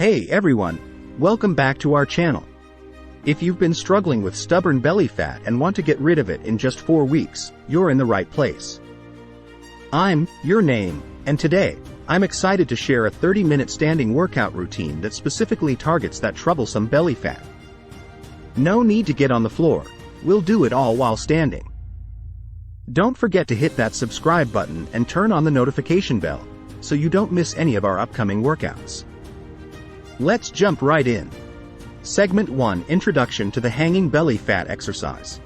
Hey everyone, welcome back to our channel. If you've been struggling with stubborn belly fat and want to get rid of it in just 4 weeks, you're in the right place. I'm your name, and today, I'm excited to share a 30-minute standing workout routine that specifically targets that troublesome belly fat. No need to get on the floor, we'll do it all while standing. Don't forget to hit that subscribe button and turn on the notification bell, so you don't miss any of our upcoming workouts. Let's jump right in. Segment 1: Introduction to the Hanging Belly Fat Exercise.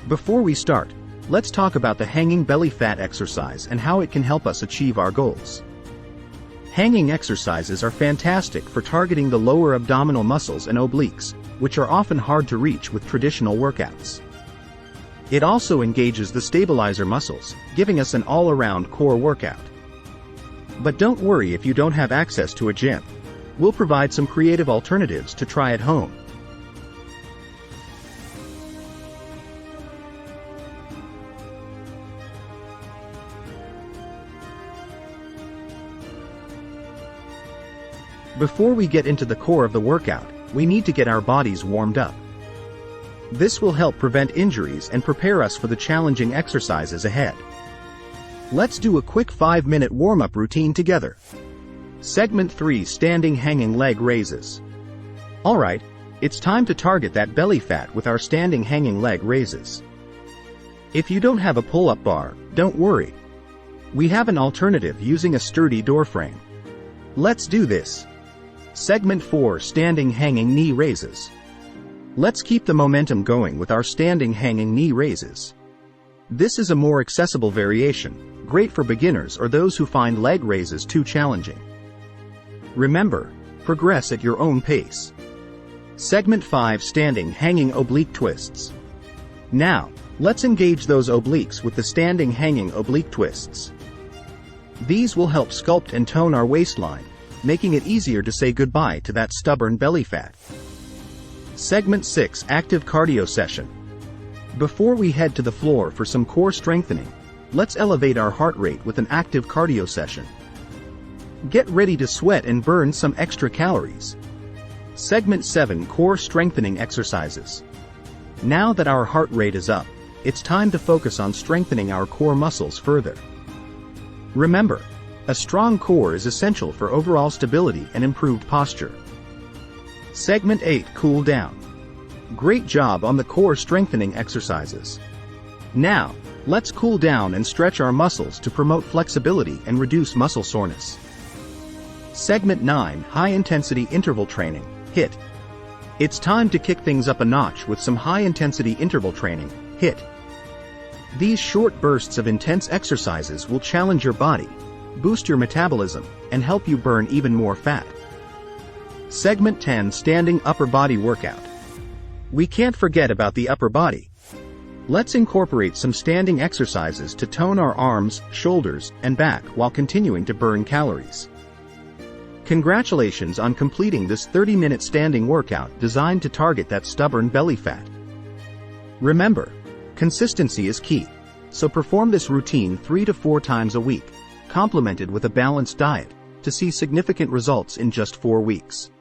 Before we start, let's talk about the hanging belly fat exercise and how it can help us achieve our goals. Hanging exercises are fantastic for targeting the lower abdominal muscles and obliques, which are often hard to reach with traditional workouts. It also engages the stabilizer muscles, giving us an all-around core workout. But don't worry if you don't have access to a gym. We'll provide some creative alternatives to try at home. Before we get into the core of the workout, we need to get our bodies warmed up. This will help prevent injuries and prepare us for the challenging exercises ahead. Let's do a quick 5-minute warm-up routine together. Segment 3: Standing Hanging Leg Raises. Alright, it's time to target that belly fat with our standing hanging leg raises. If you don't have a pull-up bar, don't worry. We have an alternative using a sturdy door frame. Let's do this. Segment 4: Standing Hanging Knee Raises. Let's keep the momentum going with our standing hanging knee raises. This is a more accessible variation, great for beginners or those who find leg raises too challenging. Remember, progress at your own pace. Segment 5: Standing Hanging Oblique Twists. Now, let's engage those obliques with the standing hanging oblique twists. These will help sculpt and tone our waistline, making it easier to say goodbye to that stubborn belly fat. Segment 6: Active Cardio Session. Before we head to the floor for some core strengthening, let's elevate our heart rate with an active cardio session. Get ready to sweat and burn some extra calories. Segment 7: Core Strengthening Exercises. Now that our heart rate is up, it's time to focus on strengthening our core muscles further. Remember, a strong core is essential for overall stability and improved posture. Segment 8: Cool Down. Great job on the core strengthening exercises. Now, let's cool down and stretch our muscles to promote flexibility and reduce muscle soreness. Segment 9: High-Intensity Interval Training, HIIT. It's time to kick things up a notch with some high-intensity interval training, HIIT. These short bursts of intense exercises will challenge your body, boost your metabolism, and help you burn even more fat. Segment 10: Standing Upper Body Workout. We can't forget about the upper body. Let's incorporate some standing exercises to tone our arms, shoulders, and back while continuing to burn calories. Congratulations on completing this 30-minute standing workout designed to target that stubborn belly fat. Remember, consistency is key, so perform this routine 3 to 4 times a week, complemented with a balanced diet, to see significant results in just 4 weeks.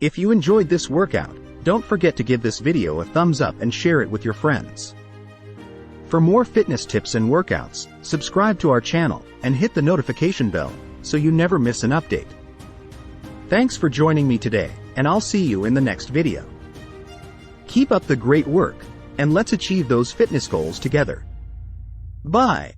If you enjoyed this workout, don't forget to give this video a thumbs up and share it with your friends. For more fitness tips and workouts, subscribe to our channel and hit the notification bell so you never miss an update. Thanks for joining me today, and I'll see you in the next video. Keep up the great work, and let's achieve those fitness goals together. Bye!